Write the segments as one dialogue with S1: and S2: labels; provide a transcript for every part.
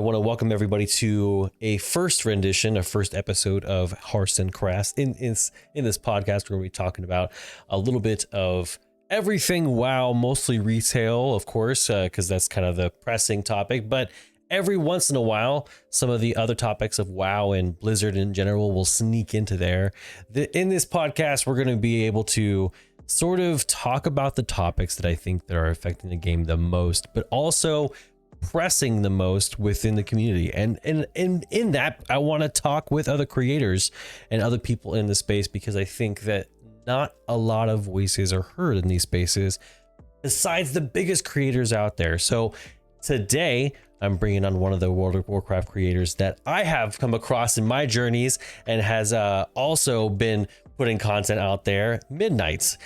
S1: I want to welcome everybody to a first episode of Hearths and Crafts. In this podcast, we're going to be talking about a little bit of everything WoW, mostly retail, of course, because that's kind of the pressing topic. But every once in a while, some of the other topics of WoW and Blizzard in general will sneak into there. In this podcast, we're going to be able to sort of talk about the topics that I think that are affecting the game the most, but also pressing the most within the community. And in that, I want to talk with other creators and other people in the space, because I think that not a lot of voices are heard in these spaces besides the biggest creators out there. So today I'm bringing on one of the World of Warcraft creators that I have come across in my journeys and has also been putting content out there. Midnight.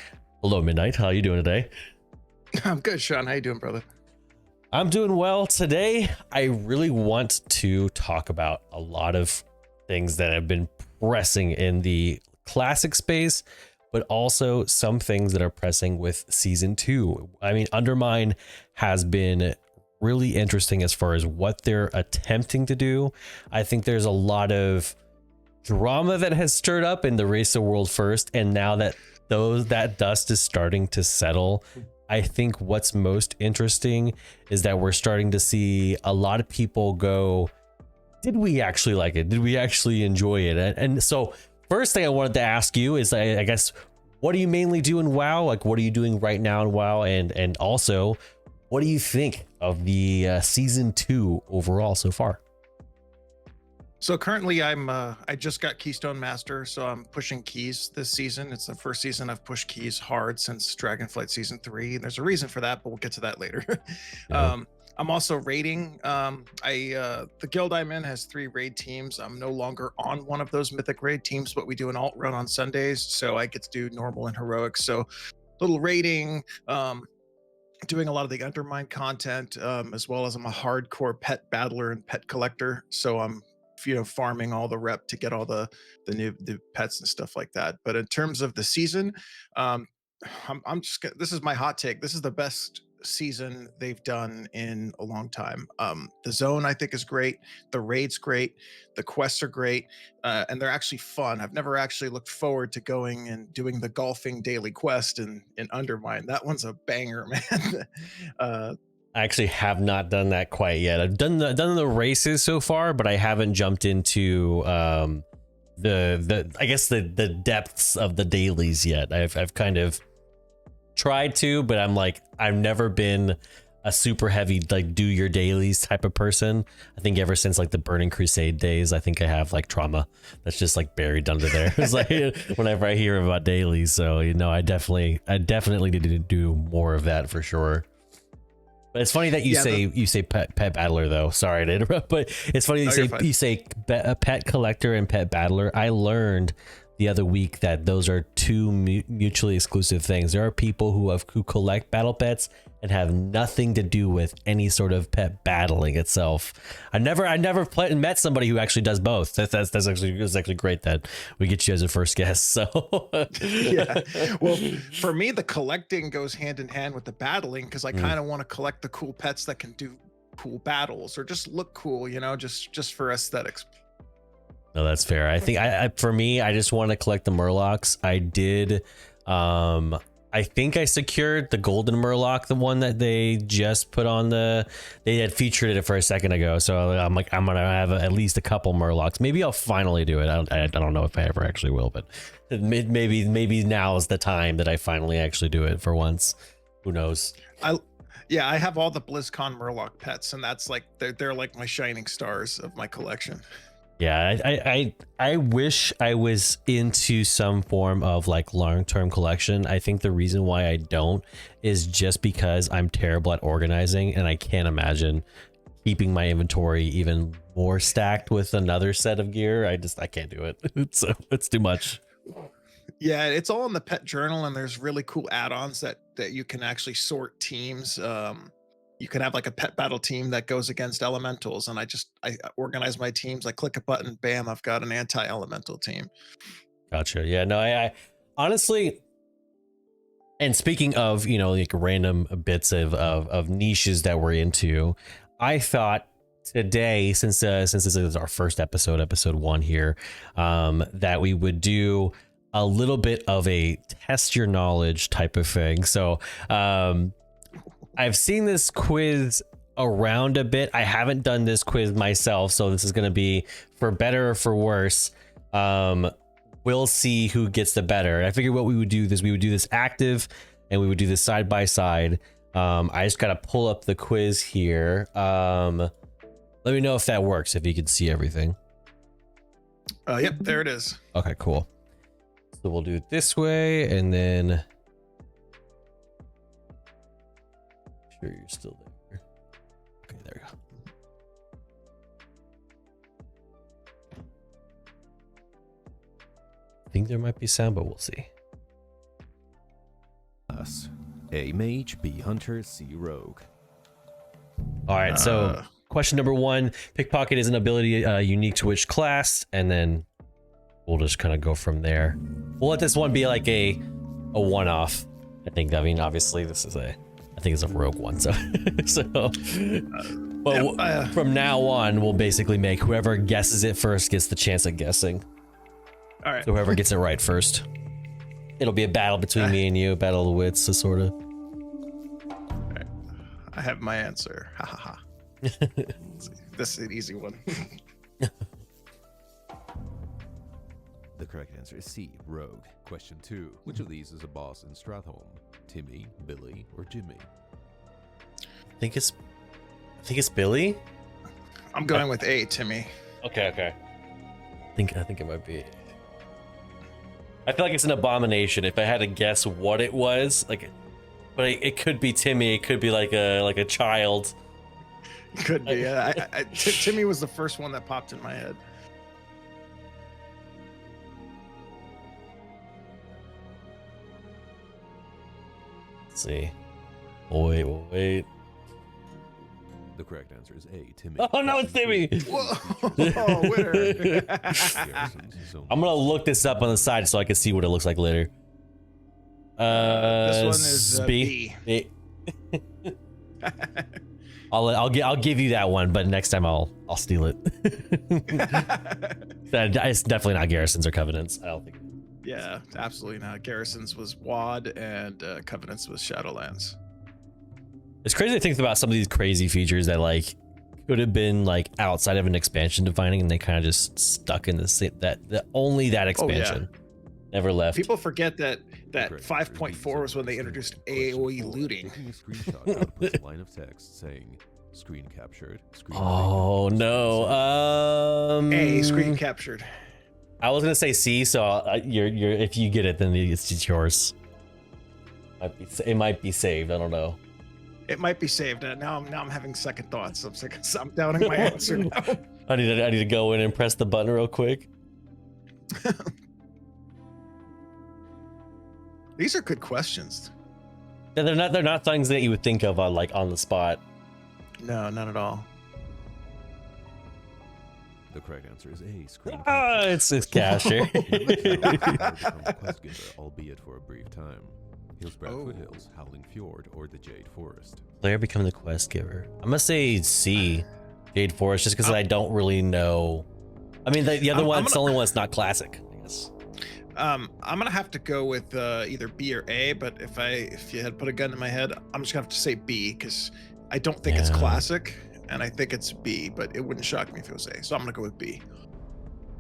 S1: Hello, Midnight. How are you doing today?
S2: I'm good, Sean. How you doing, brother?
S1: I'm doing well. Today, I really want to talk about a lot of things that have been pressing in the classic space, but also some things that are pressing with season 2. I mean, Undermine has been really interesting as far as what they're attempting to do. I think there's a lot of drama that has stirred up in the Race of World First, and now that that dust is starting to settle, I think what's most interesting is that we're starting to see a lot of people go, did we actually like it? Did we actually enjoy it? And so first thing I wanted to ask you is, I guess, what do you mainly do in WoW? Like, what are you doing right now in WoW? And also, what do you think of the season 2 overall so far?
S2: So currently I just got Keystone Master, so I'm pushing keys this season. It's the first season I've pushed keys hard since Dragonflight season 3. There's a reason for that, but we'll get to that later.
S1: Yeah.
S2: I'm also raiding. The guild I'm in has 3 raid teams. I'm no longer on one of those mythic raid teams, but we do an alt run on Sundays, so I get to do normal and heroic. So little raiding, doing a lot of the Undermine content, as well as I'm a hardcore pet battler and pet collector. So I'm farming all the rep to get all the new pets and stuff like that. But in terms of the season, I'm just gonna, this is my hot take. This is the best season they've done in a long time. The zone I think is great. The raid's great. The quests are great, and they're actually fun. I've never actually looked forward to going and doing the golfing daily quest in Undermine. That one's a banger, man.
S1: I actually have not done that quite yet. I've done the races so far, but I haven't jumped into the I guess the depths of the dailies yet. I've kind of tried to, but I've never been a super heavy like do your dailies type of person. I think ever since like the Burning Crusade days, I think I have like trauma that's just like buried under there. It's like whenever I hear about dailies. So I definitely need to do more of that for sure. But it's funny that you say pet battler though. Sorry to interrupt, but it's funny you say pet collector and pet battler. I learned the other week that those are 2 mutually exclusive things. There are people who collect battle pets and have nothing to do with any sort of pet battling itself. I never met somebody who actually does both. That's actually great that we get you as a first guest. So
S2: yeah, well, for me the collecting goes hand in hand with the battling, because I kind of want to collect the cool pets that can do cool battles or just look cool, just for aesthetics.
S1: No, that's fair. I think for me, I just want to collect the Murlocs. I did. I think I secured the golden Murloc, the one that they just put on they had featured it for a second ago. So I'm like, I'm going to have at least a couple Murlocs. Maybe I'll finally do it. I don't know if I ever actually will, but maybe now is the time that I finally actually do it for once. Who knows?
S2: I have all the BlizzCon Murloc pets, and that's like, they're like my shining stars of my collection.
S1: Yeah, I wish I was into some form of like long-term collection. I think the reason why I don't is just because I'm terrible at organizing, and I can't imagine keeping my inventory even more stacked with another set of gear. I can't do it. It's too much.
S2: Yeah, it's all in the pet journal, and there's really cool add-ons that you can actually sort teams. You can have like a pet battle team that goes against elementals, and I organize my teams. I click a button, bam, I've got an anti-elemental team.
S1: Gotcha. Yeah, no, I honestly, and speaking of, like random bits of niches that we're into, I thought today, since this is our first episode 1 here, that we would do a little bit of a test your knowledge type of thing. So I've seen this quiz around a bit. I haven't done this quiz myself, so this is going to be for better or for worse. We'll see who gets the better. I figured what we would do is we would do this active and we would do this side by side. I just got to pull up the quiz here. Let me know if that works, if you can see everything.
S2: Yep, there it is.
S1: Okay, cool. So we'll do it this way, and then sure you're still there. Okay, there we go. I think there might be sound, but we'll see.
S3: Us. A mage, B hunter, C rogue.
S1: All right, so question number 1, pickpocket is an ability unique to which class, and then we'll just kind of go from there. We'll let this one be like a one-off. I mean, obviously this is I think it's a rogue one, so but from now on, we'll basically make whoever guesses it first gets the chance at guessing.
S2: All right.
S1: So whoever gets it right first. It'll be a battle between me and you, battle of the wits, so sort of.
S2: All right. I have my answer. Ha ha ha. This is an easy one.
S3: The correct answer is C, rogue. Question 2. Which of these is a boss in Stratholme? Timmy, Billy, or Jimmy?
S1: I think it's Billy.
S2: I'm going with A, Timmy.
S1: Okay. I think it might be. I feel like it's an abomination. If I had to guess what it was, but it could be Timmy. It could be like a child.
S2: Could be. Yeah. Timmy was the first one that popped in my head.
S1: Let's see. We'll wait.
S3: The correct answer is A, Timmy.
S1: Oh no, it's Timmy!
S2: Whoa, winner.
S1: I'm gonna look this up on the side so I can see what it looks like later.
S2: This one is B.
S1: I'll give you that one, but next time I'll steal it. It's definitely not Garrisons or Covenants. I don't think.
S2: Yeah, absolutely not. Garrisons was WAD and Covenants was Shadowlands.
S1: It's crazy to think about some of these crazy features that could have been outside of an expansion defining, and they kind of just stuck in only that expansion.
S2: Oh, yeah.
S1: Never left.
S2: People forget that 5.4 was when they introduced AoE looting.
S3: Taking a screenshot outputs a line of text saying screen captured.
S1: Oh no.
S2: A screen captured.
S1: I was gonna say C, so you're if you get it, then it's yours. It might be saved. I don't know.
S2: It might be saved. Now I'm having second thoughts. I'm doubting my answer now.
S1: I need to go in and press the button real quick.
S2: These are good questions.
S1: Yeah, they're not things that you would think of on the spot.
S2: No, not at all.
S3: The correct answer is A, screen
S1: captured. It's Casher.
S3: Quest giver, albeit for a brief time. Hillsbrad Foothills, Howling Fjord, or the Jade Forest.
S1: Player become the quest giver. I'm gonna say C, Jade Forest, just because I don't really know. I mean, the other one's the only one that's not classic, I guess.
S2: I'm gonna have to go with either B or A, but if you had put a gun in my head, I'm just gonna have to say B because I don't think it's classic, and I think it's B, but it wouldn't shock me if it was A. So I'm gonna go with B.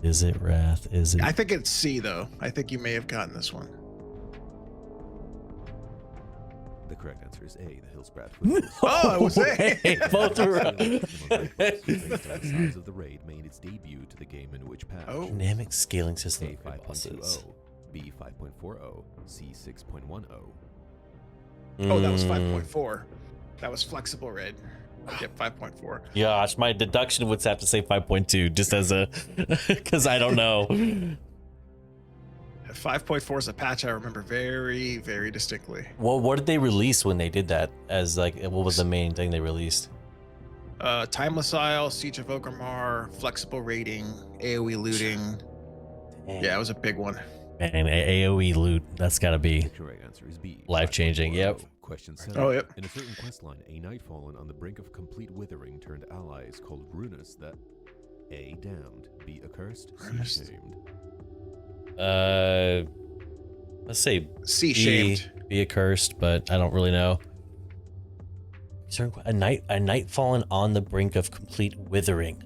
S1: Is it Wrath? Is it?
S2: I think it's C though. I think you may have gotten this one.
S3: The correct answer is A, the Hillsbrad Foothills.
S2: Oh, it was A.
S1: Both were
S3: The size of the raid made its debut to the game in which patch?
S1: Dynamic scaling system.
S3: A 5.20, B 5.40, C 6.10.
S2: Oh, that was 5.4. That was flexible raid. Yep, 5.4.
S1: Gosh, my deduction would have to say 5.2 just as a because I don't know.
S2: 5.4 is a patch I remember very, very distinctly.
S1: Well, what did they release when they did that? As what was the main thing they released?
S2: Timeless Isle, Siege of Orgrimmar, flexible raiding, AoE looting. Dang. Yeah, it was a big one.
S1: Man, AoE loot, that's gotta be
S3: The correct answer is B.
S1: life-changing. Yep.
S3: Question 7.
S2: Oh, yep.
S3: In a certain questline, a knight fallen on the brink of complete withering turned ally is called Runus that A. Damned, B. Accursed, C.
S2: Runus.
S3: Shamed.
S1: Let's say
S2: C shamed.
S1: be accursed, but I don't really know. A knight fallen on the brink of complete withering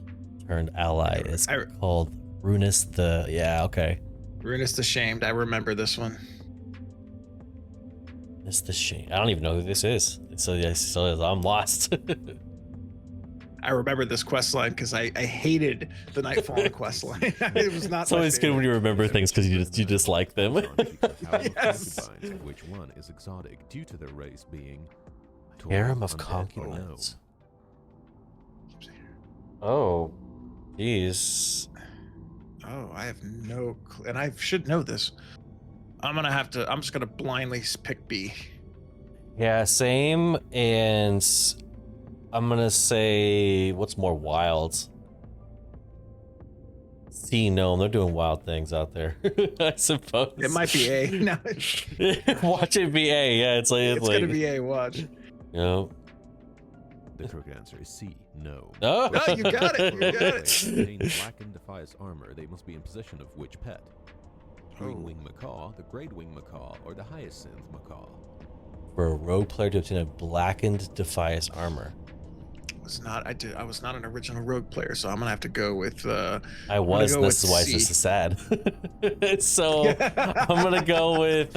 S1: turned ally is called Runus the okay.
S2: Runus the Shamed. I remember this one.
S1: It's the shame. I don't even know who this is. So I'm lost.
S2: I remember this quest line because I hated the Nightfallen quest line. It was not.
S1: It's always good when you remember things because you just like them.
S2: Yes.
S3: Which one is exotic due to their race being
S1: Harem of
S3: undead or
S1: concubines. Oh, geez.
S2: Oh, I have no clue, and I should know this. I'm just gonna blindly pick B.
S1: Yeah, same. And I'm gonna say, what's more wild? C, no, they're doing wild things out there. I suppose
S2: It might be A. No,
S1: watch it be A. Yeah, it's like
S2: gonna be A. Watch.
S1: No.
S3: The correct answer is C. No.
S1: No.
S2: No, you got it. You got it.
S3: Contain blackened Defias armor. They must be in possession of which pet? Green-winged macaw, the great-winged macaw, or the hyacinth macaw?
S1: For a rogue player to obtain a blackened Defias armor.
S2: I was not an original rogue player, so I'm gonna have to go with.
S1: I was. This is why
S2: C.
S1: this is sad. So I'm gonna go with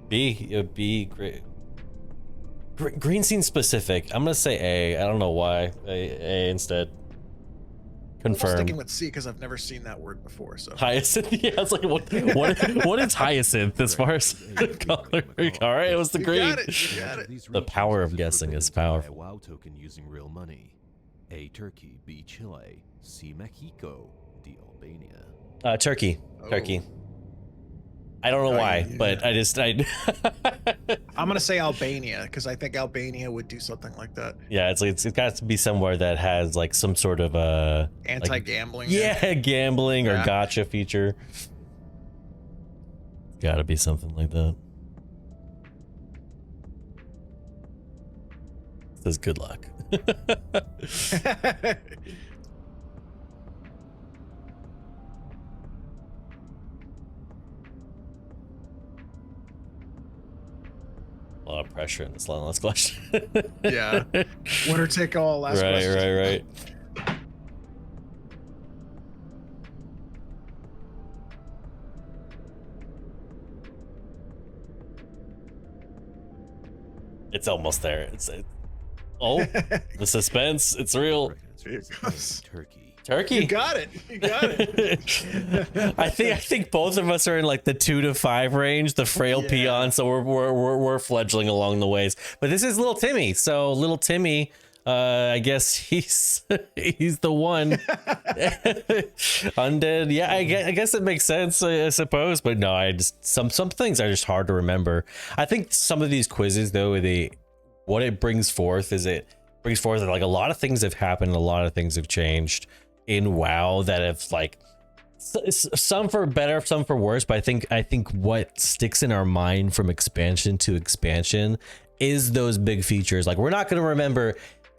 S1: B. B. Green scene specific. I'm gonna say A. I don't know why. A instead.
S2: I'm
S1: Confirmed.
S2: sticking with C because I've never seen that word before. So
S1: Hyacinth. Yeah, it's like what is hyacinth as far as color? All right, it was the
S2: you
S1: green.
S2: got it. You got it.
S1: The power of guessing is powerful.
S3: A WoW token using real money. A. Turkey. B. Chile. C. Mexico. D. Albania.
S1: Turkey. Turkey. I don't know why, but I
S2: I'm gonna say Albania because I think Albania would do something like that.
S1: Yeah, it's got to be somewhere that has like some sort of
S2: Anti-gambling.
S1: Gambling or
S2: Yeah.
S1: gotcha feature. Got to be something like that. Says good luck. A lot of pressure in this last question.
S2: Yeah. Winner take all. Last question.
S1: Right. It's almost there. The suspense. It's real.
S3: Correct answer is A. Turkey.
S1: Turkey.
S2: You got it. You got it.
S1: I think both of us are in like the 2 to 5 range, the frail peon. So we're fledgling along the ways. But this is little Timmy. So little Timmy, I guess he's the one. Undead. Yeah, I guess it makes sense, I suppose. But no, I just some things are just hard to remember. I think some of these quizzes though, what it brings forth is that like a lot of things have happened, a lot of things have changed in WoW that have like some for better, some for worse. But I think what sticks in our mind from expansion to expansion is those big features. Like we're not going to remember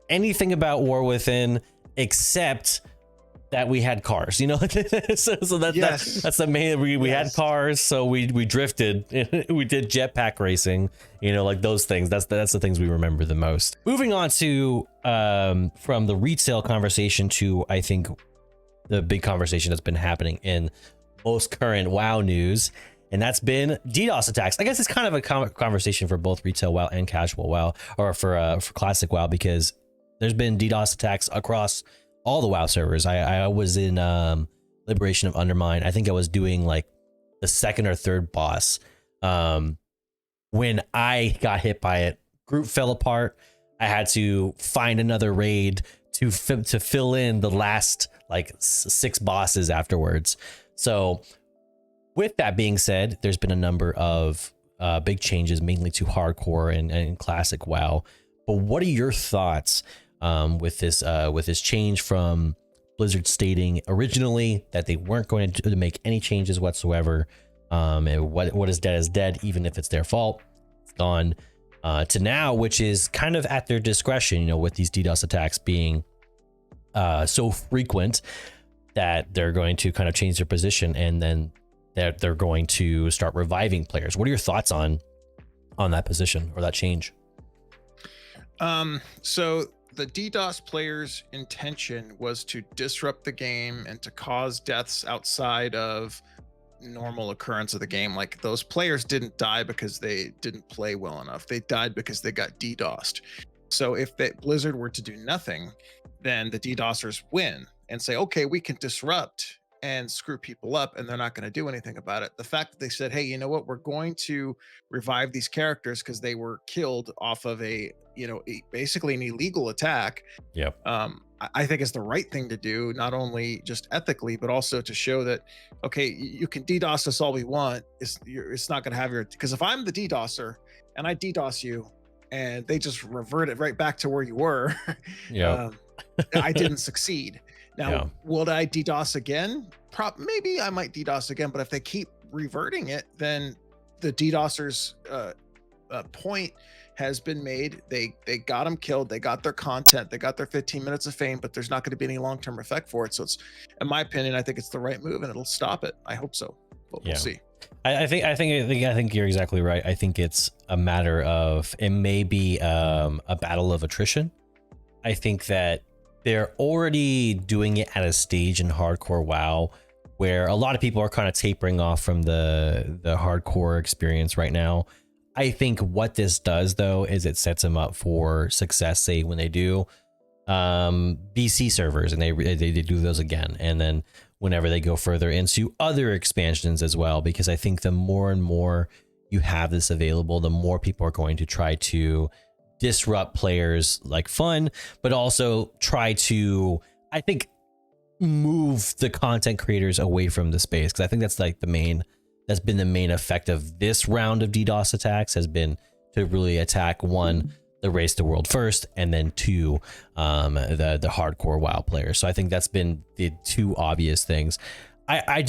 S1: anything about War Within except that we had cars, you know. so that's the main. We had cars, so we drifted. We did jetpack racing, you know, like those things. That's the things we remember the most. Moving on to from the retail conversation to I think the big conversation that's been happening in most current WoW news, and that's been DDoS attacks. I guess it's kind of a conversation for both retail WoW and casual WoW, or for classic WoW, because there's been DDoS attacks across all the WoW servers. I was in Liberation of Undermine. I think I was doing like the second or third boss when I got hit by it. Group fell apart. I had to find another raid to fill in the last like 6 bosses afterwards. So with that being said, there's been a number of big changes, mainly to hardcore and classic WoW. But what are your thoughts with this change from Blizzard stating originally that they weren't going to make any changes whatsoever? And what is dead is dead, even if it's their fault. It's gone. to now, which is kind of at their discretion, you know, with these DDoS attacks being so frequent that they're going to kind of change their position, and then they're going to start reviving players. What are your thoughts on that position or that change?
S2: So the DDoS players' intention was to disrupt the game and to cause deaths outside of normal occurrence of the game. Like, those players didn't die because they didn't play well enough. They died because they got DDoSed. So if Blizzard were to do nothing, then the DDoSers win and say, okay, we can disrupt and screw people up, and they're not going to do anything about it. The fact that they said, hey, you know what, we're going to revive these characters because they were killed off of basically an illegal attack.
S1: Yep.
S2: I think is the right thing to do, not only just ethically, but also to show that, okay, you can DDoS us all we want. It's not going to have because if I'm the DDoSer and I DDoS you and they just revert it right back to where you were, I didn't succeed. Now, would I DDoS again? Maybe I might DDoS again, but if they keep reverting it, then the DDoSers point has been made. They got them killed. They got their content. They got their 15 minutes of fame, but there's not going to be any long-term effect for it. So it's, in my opinion, I think it's the right move, and it'll stop it. I hope so, but we'll see.
S1: I think you're exactly right. I think it's a matter of, it may be a battle of attrition. I think that they're already doing it at a stage in hardcore WoW where a lot of people are kind of tapering off from the hardcore experience right now. I think what this does, though, is it sets them up for success, say, when they do BC servers, and they do those again, and then whenever they go further into other expansions as well, because I think the more and more you have this available, the more people are going to try to disrupt players like fun, but also try to, I think, move the content creators away from the space, because I think that's like that's been the main effect of this round of DDoS attacks, has been to really attack, one, the race to world first, and then two, the hardcore WoW players. So I think that's been the two obvious things. I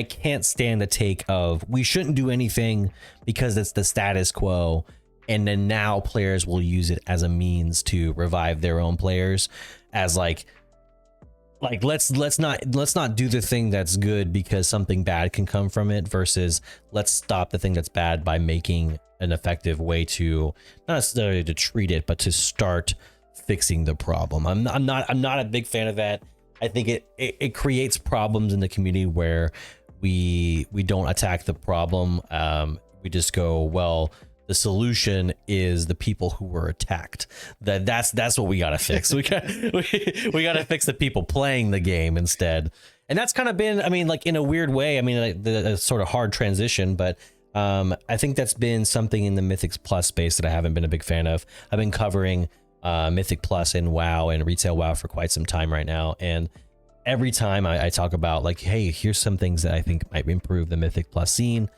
S1: can't stand the take of, we shouldn't do anything because it's the status quo, and then now players will use it as a means to revive their own players, as like let's not do the thing that's good because something bad can come from it, versus let's stop the thing that's bad by making an effective way to, not necessarily to treat it, but to start fixing the problem. I'm not a big fan of that. I think it creates problems in the community where we don't attack the problem. We just go, well, the solution is the people who were attacked. That's what we gotta fix. We gotta fix the people playing the game instead. And that's kind of been, I mean, like, in a weird way, I mean, like, the sort of hard transition, but I think that's been something in the Mythic Plus space that I haven't been a big fan of. I've been covering Mythic Plus and WoW and retail WoW for quite some time right now, and every time I talk about, like, hey, here's some things that I think might improve the Mythic Plus scene,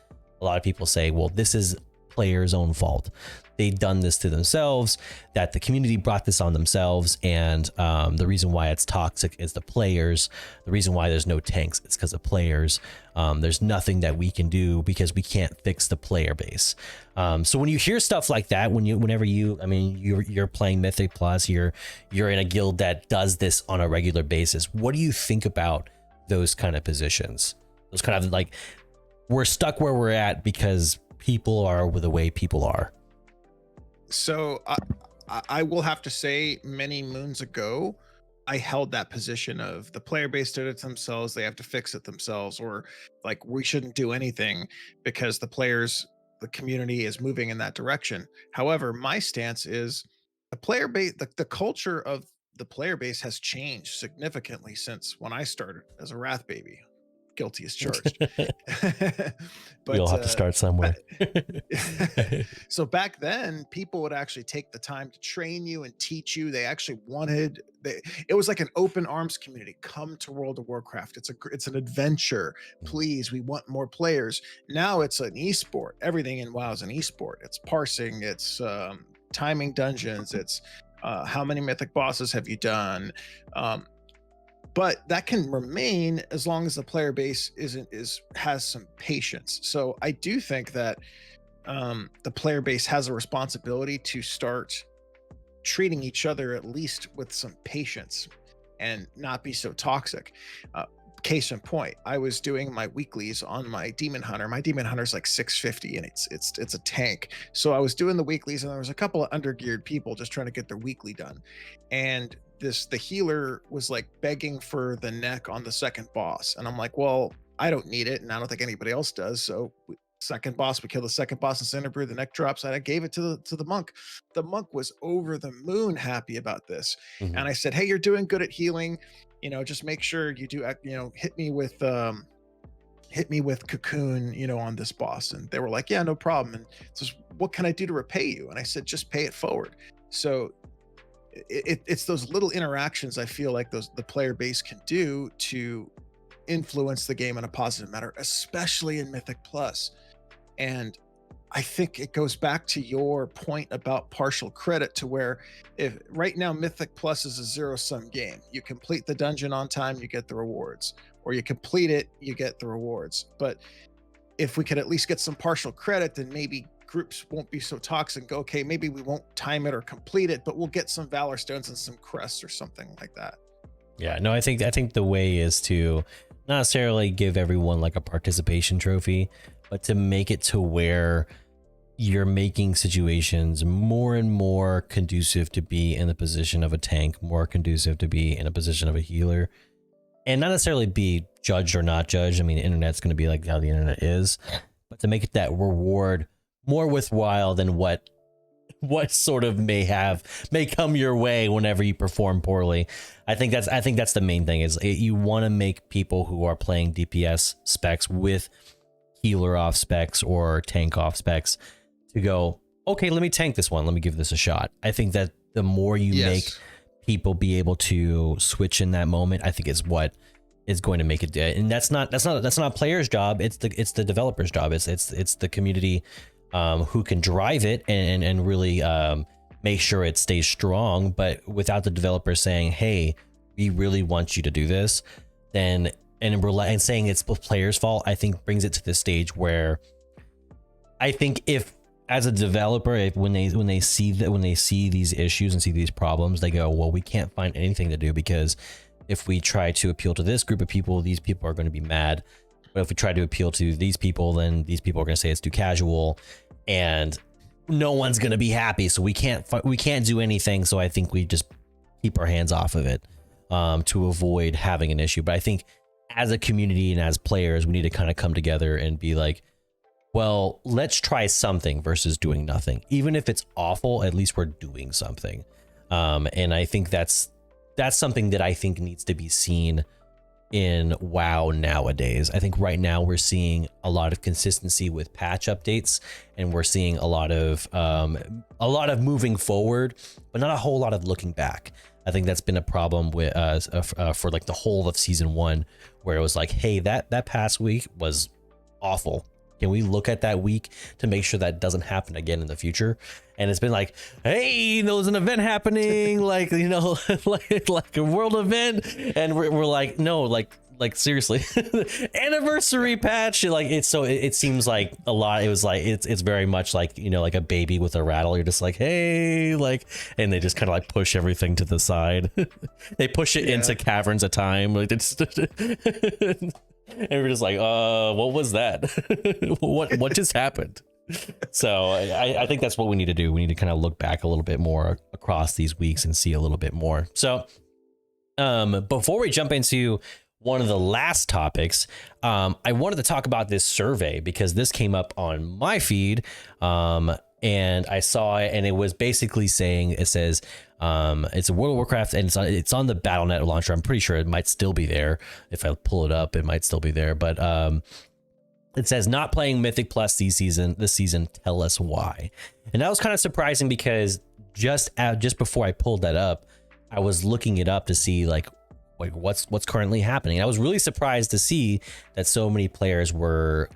S1: a lot of people say, well, this is players' own fault. They've done this to themselves, that the community brought this on themselves, and the reason why it's toxic is the players. The reason why there's no tanks, it's because of players. There's nothing that we can do because we can't fix the player base. So when you hear stuff like that, whenever you're playing Mythic Plus, you're in a guild that does this on a regular basis, what do you think about those kind of positions? Those kind of, like, we're stuck where we're at because people are the way people are.
S2: So I will have to say, many moons ago, I held that position of the player base did it themselves, they have to fix it themselves, or like, we shouldn't do anything because the community is moving in that direction. However, my stance is the player base, the culture of the player base has changed significantly since when I started as a Wrath baby. Guilty as charged.
S1: But you'll have to start somewhere.
S2: So back then, people would actually take the time to train you and teach you. They actually wanted, it was like an open arms community. Come to World of Warcraft. It's an adventure. Please, we want more players. Now it's an esport. Everything in WoW is an esport. It's parsing. It's timing dungeons. It's how many mythic bosses have you done? But that can remain as long as the player base has some patience. So I do think that the player base has a responsibility to start treating each other at least with some patience and not be so toxic. Case in point, I was doing my weeklies on my demon hunter. My demon hunter's like 650 and it's a tank. So I was doing the weeklies and there was a couple of undergeared people just trying to get their weekly done. And the healer was like begging for the neck on the second boss. And I'm like, well, I don't need it and I don't think anybody else does. So second boss, we kill the second boss in Cinder Brew, the neck drops, and I gave it to the monk. The monk was over the moon happy about this.
S1: Mhm.
S2: And I said, hey, you're doing good at healing, just make sure you do, hit me with cocoon, on this boss. And they were like, yeah, no problem. And says, what can I do to repay you? And I said, just pay it forward. So it's those little interactions I feel like the player base can do to influence the game in a positive manner, especially in Mythic Plus. And I think it goes back to your point about partial credit, to where if right now Mythic Plus is a zero-sum game. You complete the dungeon on time, you get the rewards, or you complete it, you get the rewards. But if we could at least get some partial credit, then maybe groups won't be so toxic and go, okay, maybe we won't time it or complete it, but we'll get some Valor Stones and some crests or something like that.
S1: Yeah, no, I think the way is to not necessarily give everyone like a participation trophy, but to make it to where you're making situations more and more conducive to be in the position of a tank, more conducive to be in a position of a healer, and not necessarily be judged or not judged. I mean, the internet's going to be like how the internet is, but to make it that reward more worthwhile than what sort of may come your way whenever you perform poorly. I think that's the main thing, is you want to make people who are playing DPS specs with healer off specs or tank off specs to go, okay, let me tank this one, let me give this a shot. I think that the more you make people be able to switch in that moment, I think is what is going to make it. And that's not a player's job. It's the developer's job. It's the community who can drive it and really make sure it stays strong. But without the developer saying, hey, we really want you to do this, then and saying it's the player's fault, I think brings it to this stage where I think if as a developer, when they see these issues and see these problems, they go, well, we can't find anything to do, because if we try to appeal to this group of people, these people are going to be mad. But if we try to appeal to these people, then these people are going to say it's too casual, and no one's going to be happy. So we can't do anything. So I think we just keep our hands off of it to avoid having an issue. But I think as a community and as players, we need to kind of come together and be like, well, let's try something versus doing nothing. Even if it's awful, at least we're doing something. And I think that's something that I think needs to be seen in WoW nowadays. I think right now we're seeing a lot of consistency with patch updates, and we're seeing a lot of moving forward, but not a whole lot of looking back. I think that's been a problem with for like the whole of season 1, where it was like, hey, that past week was awful. Can we look at that week to make sure that doesn't happen again in the future? And it's been like, hey, there was an event happening, like, like a world event, and we're like, no, like seriously, anniversary patch. Like it seems like a lot. It was like it's very much like, like a baby with a rattle. You're just like, hey, like, and they just kind of like push everything to the side. They push it into caverns of time. Like it's. And we're just like, what was that? what just happened? So I think that's what we need to do. We need to kind of look back a little bit more across these weeks and see a little bit more. So before we jump into one of the last topics, I wanted to talk about this survey, because this came up on my feed, and I saw it, and it was basically saying, it says, it's a World of Warcraft, and it's on the Battle.net launcher. I'm pretty sure it might still be there. If I pull it up, it might still be there. But it says, not playing Mythic Plus this season, tell us why. And that was kind of surprising, because just before I pulled that up, I was looking it up to see like what's currently happening. I was really surprised to see that so many players were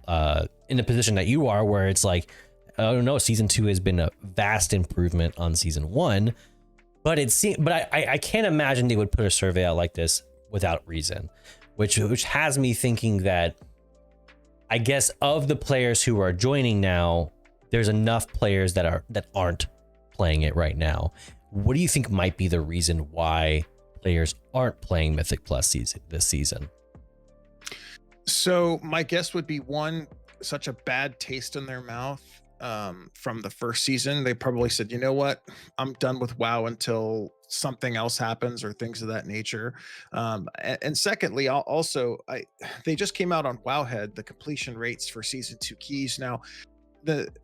S1: in the position that you are, where it's like, oh no, season 2 has been a vast improvement on season 1. But I can't imagine they would put a survey out like this without reason, which has me thinking that, I guess, of the players who are joining now, there's enough players that aren't playing it right now. What do you think might be the reason why players aren't playing Mythic Plus this season?
S2: So my guess would be one, such a bad taste in their mouth from the first season. They probably said, you know what, I'm done with WoW until something else happens or things of that nature. And secondly, they just came out on Wowhead, the completion rates for season 2 keys. Now,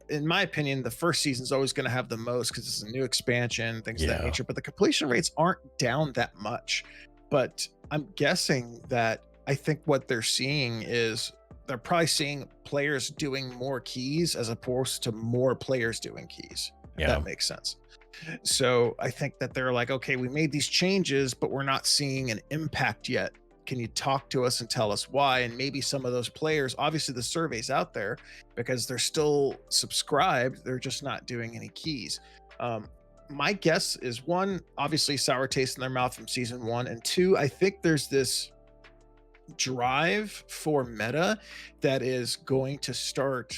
S2: in my opinion, the first season is always going to have the most because it's a new expansion, things of that nature, but the completion rates aren't down that much. But I'm guessing that I think what they're seeing is they're probably seeing players doing more keys as opposed to more players doing keys. If that makes sense. So I think that they're like, okay, we made these changes, but we're not seeing an impact yet. Can you talk to us and tell us why? And maybe some of those players, obviously the survey's out there because they're still subscribed. They're just not doing any keys. My guess is, one, obviously sour taste in their mouth from season 1, and 2, I think there's this drive for meta that is going to start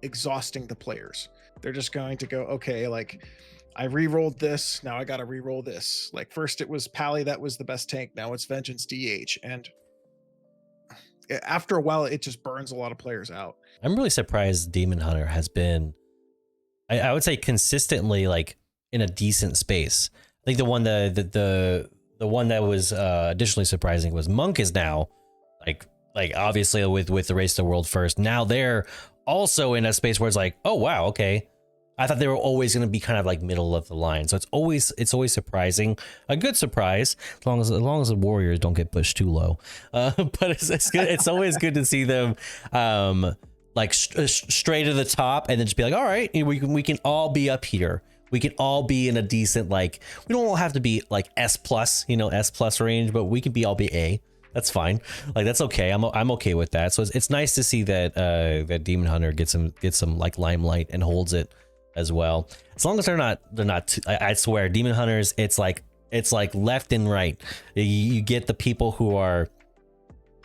S2: exhausting the players. They're just going to go, okay, like I re-rolled this, now I gotta re-roll this. Like first it was Pally that was the best tank, now it's Vengeance DH, and after a while it just burns a lot of players out.
S1: I'm really surprised Demon Hunter has been, I would say, consistently like in a decent space. I think the one that was additionally surprising was Monk is now like obviously with the Race to the World first. Now they're also in a space where it's like, oh wow, okay. I thought they were always going to be kind of like middle of the line. So it's always surprising, a good surprise, as long as the Warriors don't get pushed too low. But it's good. It's always good to see them straight to the top and then just be like, all right, we can all be up here. We can all be in a decent, like, we don't all have to be like S plus range, but we can all be A. That's fine. Like, that's okay. I'm okay with that. So it's nice to see that that Demon Hunter gets some like limelight and holds it as well. As long as they're not. I swear, Demon Hunters, it's like left and right. You get the people who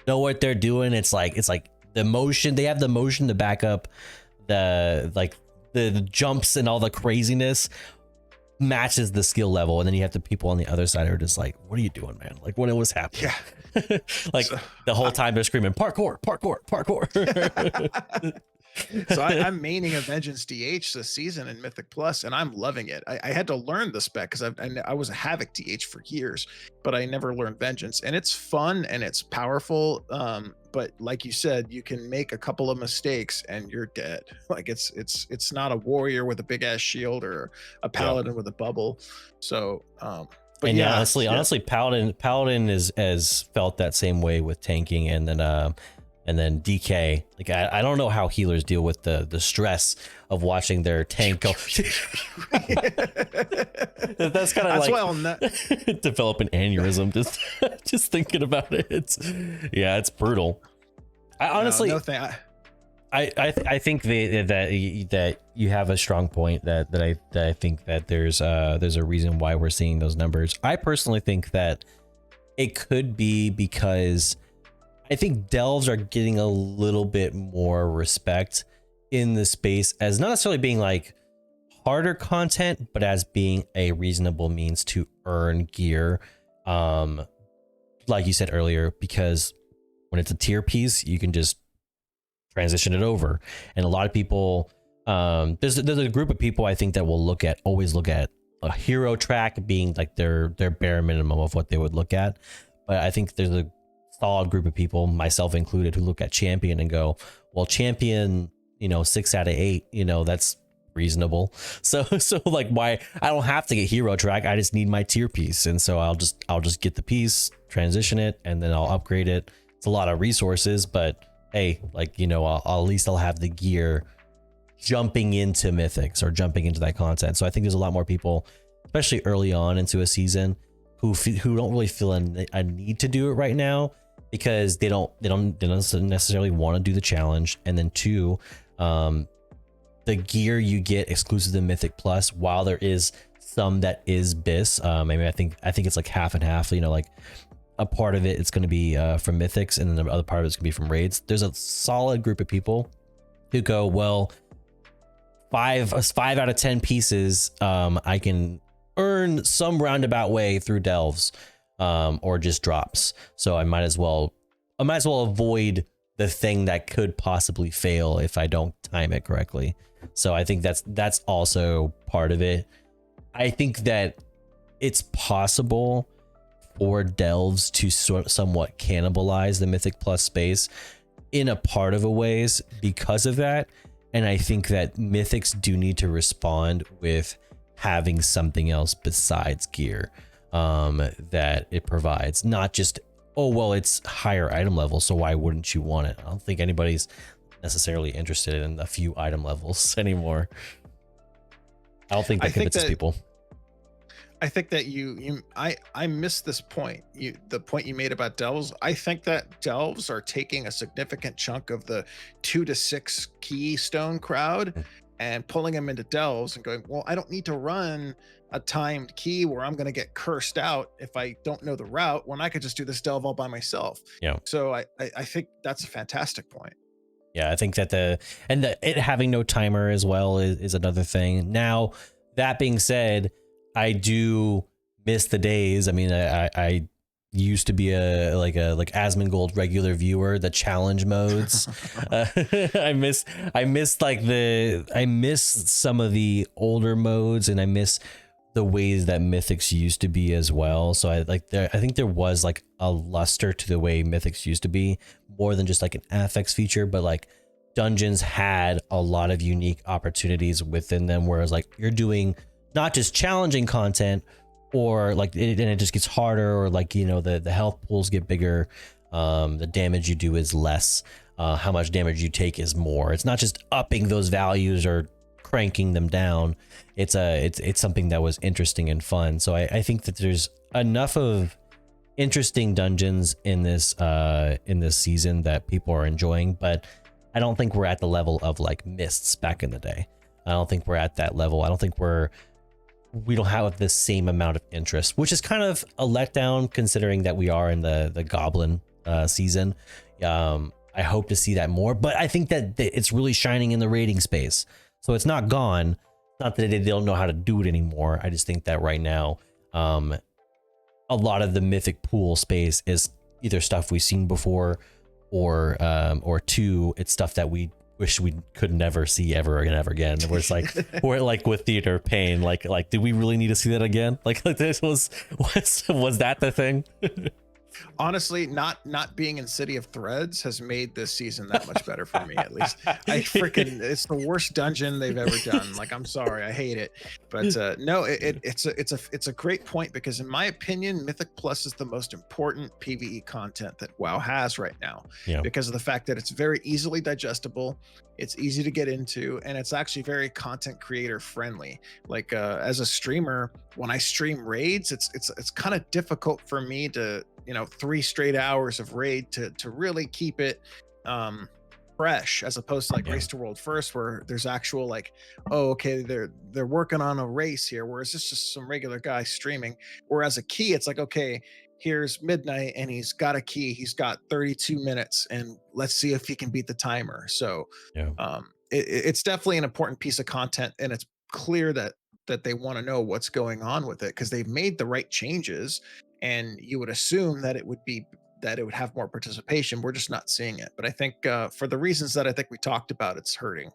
S1: know what they're doing. It's like the motion. They have the motion to back up the jumps and all the craziness matches the skill level, and then you have the people on the other side who are just like, what are you doing, man? Like, what was happening? Yeah. The whole time they're screaming parkour.
S2: So I'm maining a Vengeance DH this season in Mythic Plus, and I'm loving it. I had to learn the spec because I was a Havoc DH for years, but I never learned Vengeance, and it's fun and it's powerful. But like you said, you can make a couple of mistakes and you're dead. Like it's not a warrior with a big ass shield or a paladin with a bubble. So, but
S1: and honestly, paladin has felt that same way with tanking, and then DK. Like I don't know how healers deal with the stress of watching their tank go. That's kind of like,
S2: well,
S1: develop an aneurysm just thinking about it. It's brutal. I think that you have a strong point that I think that there's a reason why we're seeing those numbers. I personally think that it could be because I think delves are getting a little bit more respect in the space as not necessarily being like harder content, but as being a reasonable means to earn gear. Like you said earlier, because when it's a tier piece, you can just transition it over. And a lot of people, there's a group of people I think that will always look at a hero track being like their bare minimum of what they would look at. But I think there's a solid group of people, myself included, who look at champion and go, well, champion, 6 out of 8, that's reasonable. So like, why I don't have to get hero track, I just need my tier piece, and so I'll just get the piece, transition it, and then I'll upgrade it. It's a lot of resources, but hey, like, at least I'll have the gear jumping into mythics or jumping into that content. So I think there's a lot more people, especially early on into a season, who don't really feel a need to do it right now, because they don't necessarily want to do the challenge. And then 2, the gear you get exclusive to Mythic Plus, while there is some that is BIS, I mean, I think it's like half and half, like a part of it's going to be from Mythics, and then the other part of it's going to be from raids. There's a solid group of people who go, well, five out of 10 pieces, I can earn some roundabout way through delves, or just drops. So I might as well avoid the thing that could possibly fail if I don't time it correctly. So I think that's also part of it. I think that it's possible for delves to somewhat cannibalize the Mythic Plus space in a part of a ways because of that. And I think that Mythics do need to respond with having something else besides gear that it provides, not just, oh, well, it's higher item level, so why wouldn't you want it? I don't think anybody's necessarily interested in a few item levels anymore. I don't think that convinces people.
S2: I think that I missed this point. The point you made about delves. I think that delves are taking a significant chunk of the 2 to 6 keystone crowd and pulling them into delves and going, well, I don't need to run a timed key where I'm going to get cursed out if I don't know the route, when I could just do this delve all by myself.
S1: Yeah.
S2: So I think that's a fantastic point.
S1: Yeah, I think that it having no timer as well is another thing. Now, that being said, I do miss the days. I mean, I used to be a Asmongold regular viewer, the challenge modes. I miss some of the older modes, and I miss the ways that Mythics used to be as well. So I think there was like a luster to the way Mythics used to be, more than just like an affix feature, but like dungeons had a lot of unique opportunities within them, whereas like you're doing not just challenging content, or like it just gets harder, or like, you know, the health pools get bigger, the damage you do is less, how much damage you take is more. It's not just upping those values or cranking them down. It's something that was interesting and fun. So I think that there's enough of interesting dungeons in this season that people are enjoying, but I don't think we're at the level of like Mists back in the day. I don't think we're at that level. I don't think we don't have the same amount of interest, which is kind of a letdown considering that we are in the Goblin season. I hope to see that more, but I think that it's really shining in the raiding space. So it's not gone. Not that they don't know how to do it anymore. I just think that right now, a lot of the Mythic pool space is either stuff we've seen before, or two, it's stuff that we wish we could never see ever again. Where it's like, we're like with Theater of Pain, like, did we really need to see that again? Like this was that the thing?
S2: Honestly, not being in City of Threads has made this season that much better for me. At least it's the worst dungeon they've ever done. Like, I'm sorry, I hate it, but no, it's a great point, because in my opinion, Mythic Plus is the most important PvE content that WoW has right now, because of the fact that it's very easily digestible, it's easy to get into, and it's actually very content creator friendly. Like as a streamer, when I stream raids, it's kind of difficult for me to, 3 straight hours of raid to really keep it fresh, as opposed to like Race to World First, where there's actual like, oh, okay, they're working on a race here, whereas it's just some regular guy streaming. Whereas a key, it's like, okay, here's Midnight and he's got a key, he's got 32 minutes, and let's see if he can beat the timer. So it's definitely an important piece of content, and it's clear that they want to know what's going on with it, because they've made the right changes, and you would assume that it would have more participation. We're just not seeing it. But I think for the reasons that I think we talked about, it's hurting.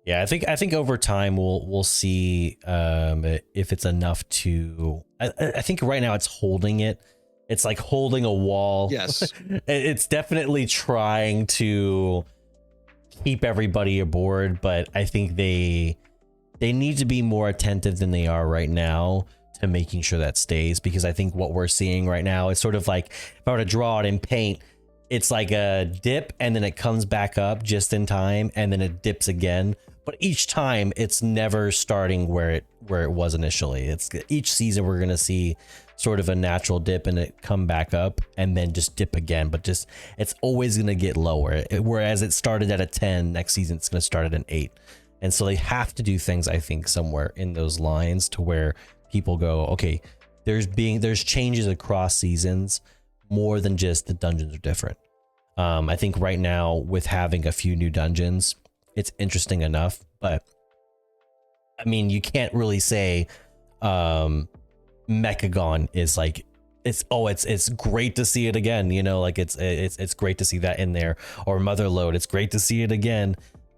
S1: Yeah, I think over time we'll see if it's enough to. I think right now it's holding it. It's like holding a wall.
S2: Yes,
S1: it's definitely trying to keep everybody aboard, but I think they need to be more attentive than they are right now to making sure that stays, because I think what we're seeing right now is sort of like, if I were to draw it in paint, it's like a dip and then it comes back up just in time and then it dips again. But each time it's never starting where it was initially. It's each season we're going to see sort of a natural dip and it come back up and then just dip again, but just it's always going to get lower. Whereas it started at a 10, next season it's going to start at an 8. And so they have to do things, I think, somewhere in those lines to where people go, okay, there's changes across seasons more than just the dungeons are different. I think right now with having a few new dungeons, it's interesting enough, but I mean, you can't really say Mechagon is like, it's great to see it again, you know, like it's great to see that in there, or Motherload, it's great to see it again.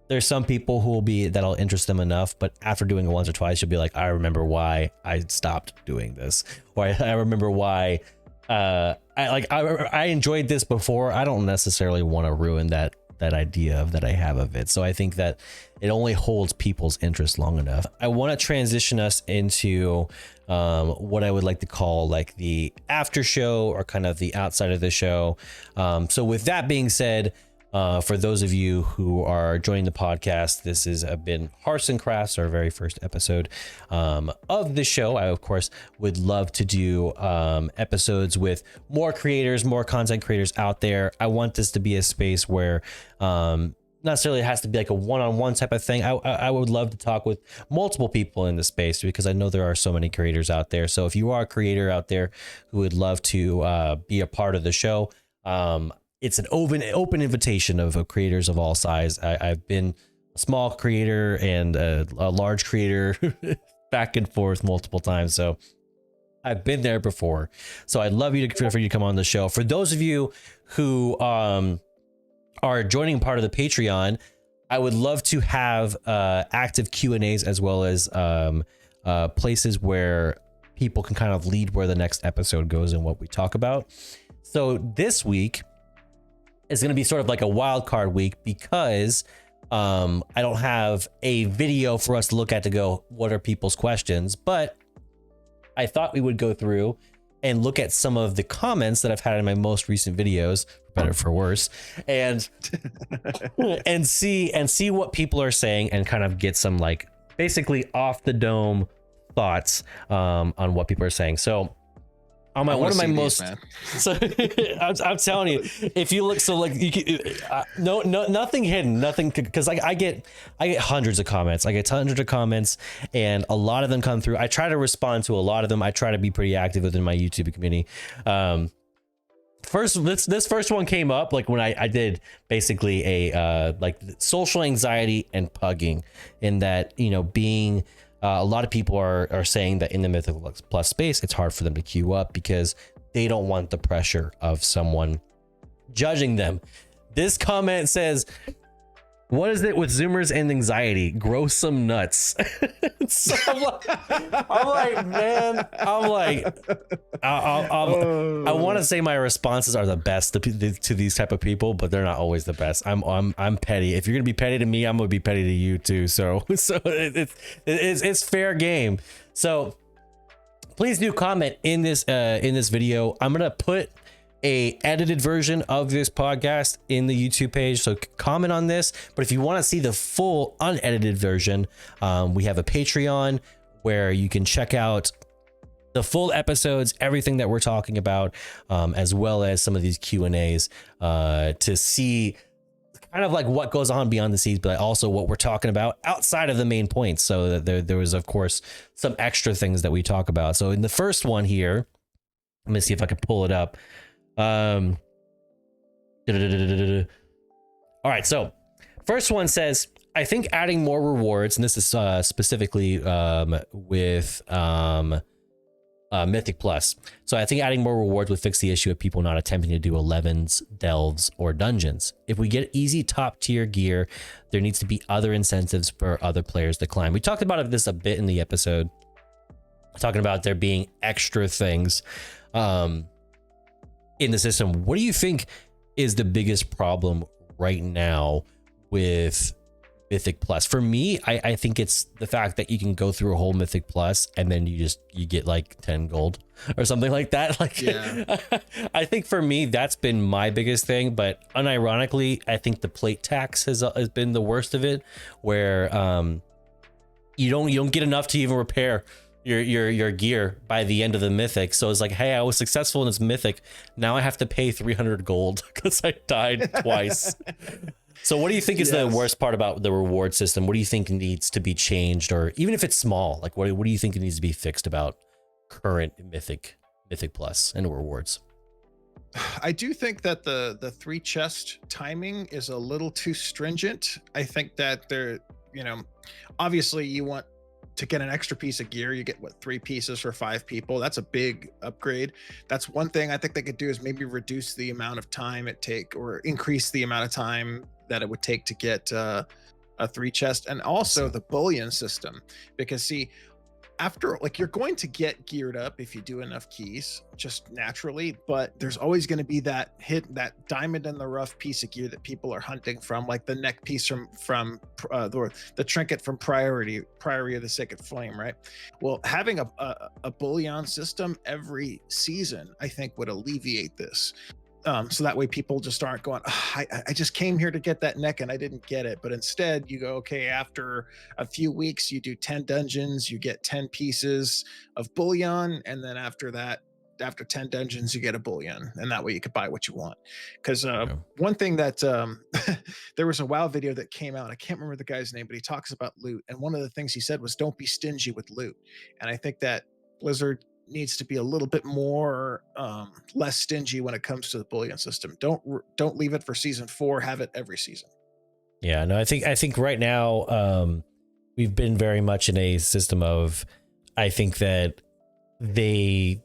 S1: There's some people who will be, that'll interest them enough, but after doing it once or twice, you'll be like, I remember why I stopped doing this, or I remember why I enjoyed this before. I don't necessarily want to ruin that idea that I have of it. So I think that it only holds people's interest long enough. I want to transition us into what I would like to call like the after show, or kind of the outside of the show. So with that being said, for those of you who are joining the podcast, this has been Hearths and Crafts, our very first episode of the show. I, of course, would love to do episodes with more creators, more content creators out there. I want this to be a space where not necessarily it has to be like a one-on-one type of thing. I would love to talk with multiple people in the space, because I know there are so many creators out there. So if you are a creator out there who would love to be a part of the show, it's an open invitation of creators of all size. I've been a small creator and a large creator back and forth multiple times. So I've been there before. So I'd love for you to come on the show. For those of you who are joining part of the Patreon, I would love to have active Q&As, as well as places where people can kind of lead where the next episode goes and what we talk about. So this week is going to be sort of like a wild card week, because I don't have a video for us to look at to go, what are people's questions? But I thought we would go through and look at some of the comments that I've had in my most recent videos, for better or for worse, and see what people are saying, and kind of get some like basically off the dome thoughts on what people are saying. So on my, one of my most, so I'm telling you, if you look, so like you can, nothing hidden, nothing, because I get hundreds of comments. I get hundreds of comments, and a lot of them come through. I try to respond to a lot of them. I try to be pretty active within my YouTube community. This first one came up like when I did basically a like social anxiety and pugging, in that, you know, being a lot of people are saying that in the Mythical Plus space, it's hard for them to queue up because they don't want the pressure of someone judging them. This comment says, what is it with Zoomers and anxiety? Grow some nuts. So I'm like, man, I want to say my responses are the best to these type of people, but they're not always the best. I'm petty. If you're gonna be petty to me, I'm gonna be petty to you too. So it's fair game. So please do comment in this video. I'm gonna put a edited version of this podcast in the YouTube page, so comment on this. But if you want to see the full unedited version, we have a Patreon where you can check out the full episodes, everything that we're talking about, as well as some of these Q&As to see kind of like what goes on beyond the scenes, but also what we're talking about outside of the main points. So that there was, of course, some extra things that we talk about. So in the first one here, let me see if I can pull it up. All right, so first one says, I think adding more rewards, and this is specifically with Mythic Plus. So I think adding more rewards would fix the issue of people not attempting to do 11s, delves, or dungeons. If we get easy top tier gear, there needs to be other incentives for other players to climb. We talked about this a bit in the episode, talking about there being extra things in the system. What do you think is the biggest problem right now with Mythic Plus? For me, I think it's the fact that you can go through a whole Mythic Plus and then you get like 10 gold or something like that. Like, yeah. I think for me, that's been my biggest thing. But unironically, I think the plate tax has been the worst of it, where you don't get enough to even repair your gear by the end of the Mythic. So it's like, hey, I was successful in this Mythic, now I have to pay 300 gold because I died twice. So what do you think is the worst part about the reward system? What do you think needs to be changed, or even if it's small, like what do you think needs to be fixed about current Mythic Plus and rewards?
S2: I do think that the 3 chest timing is a little too stringent. I think that obviously you want to get an extra piece of gear, you get what, 3 pieces for 5 people. That's a big upgrade. That's one thing I think they could do, is maybe reduce the amount of time it take, or increase the amount of time that it would take to get a 3 chest, and also the bullion system. Because see, after, like, you're going to get geared up if you do enough keys, just naturally, but there's always going to be that diamond in the rough piece of gear that people are hunting from, like the neck piece from the trinket from Priory of the Sacred Flame, right? Well, having a bullion system every season, I think, would alleviate this. So that way people just aren't going, I just came here to get that neck and I didn't get it. But instead you go, okay, after a few weeks, you do 10 dungeons, you get 10 pieces of bullion. And then after that, after 10 dungeons, you get a bullion. And that way you could buy what you want. Because one thing that there was a WoW video that came out, I can't remember the guy's name, but he talks about loot. And one of the things he said was, don't be stingy with loot. And I think that Blizzard needs to be a little bit more less stingy when it comes to the bullion system. Don't leave it for season 4, have it every season.
S1: Yeah, no, I think right now we've been very much in a system of, I think that they